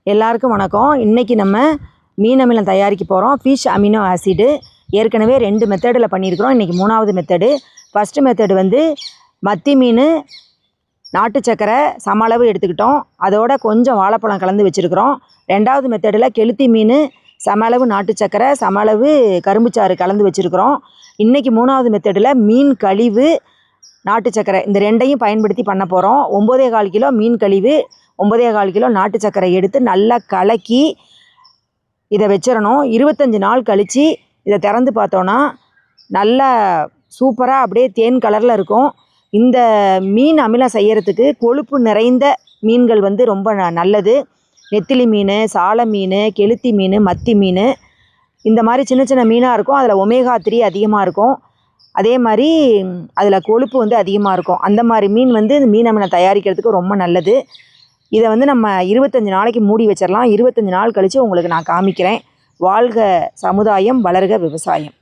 எல்லாருக்கும் வணக்கம். இன்றைக்கி நம்ம மீன் அமிலம் தயாரிக்க போகிறோம். ஃபிஷ் அமினோ ஆசிடு ஏற்கனவே 2 மெத்தடில் பண்ணியிருக்கிறோம். இன்றைக்கி 3வது மெத்தடு. ஃபஸ்ட்டு மெத்தடு வந்து மத்தி மீன் நாட்டு சக்கரை சம அளவு எடுத்துக்கிட்டோம். அதோட கொஞ்சம் வாழைப்பழம் கலந்து வச்சுருக்கிறோம். 2வது மெத்தடில் கெளுத்தி மீன் சம அளவு நாட்டு சக்கரை சம அளவு கரும்புச்சாறு கலந்து வச்சுருக்கிறோம். இன்றைக்கி 3வது மெத்தடில் மீன் கழிவு நாட்டு சக்கரை இந்த ரெண்டையும் பயன்படுத்தி பண்ண போகிறோம். 9,4 கிலோ மீன் கழிவு 9,4 கிலோ நாட்டு சக்கரை எடுத்து நல்லா கலக்கி இதை வச்சிடணும். 25 நாள் கழித்து இதை திறந்து பார்த்தோன்னா நல்லா சூப்பராக அப்படியே தேன் கலரில் இருக்கும். இந்த மீன் அமிலம் செய்கிறதுக்கு கொழுப்பு நிறைந்த மீன்கள் வந்து ரொம்ப நல்லது. நெத்திலி மீன், சால மீன், கெளுத்தி மீன், மத்தி மீன் இந்த மாதிரி சின்ன சின்ன மீனாக இருக்கும். அதில் ஒமேகா 3 அதிகமாக இருக்கும். அதே மாதிரி அதில் கொழுப்பு வந்து அதிகமாக இருக்கும். அந்த மாதிரி மீன் வந்து இந்த மீன் அமிலம் தயாரிக்கிறதுக்கு ரொம்ப நல்லது. இதை வந்து நம்ம 25 நாளைக்கு மூடி வச்சிடலாம். 25 நாள் கழித்து உங்களுக்கு நான் காமிக்கிறேன். வாழ்க சமுதாயம், வளர்க விவசாயம்.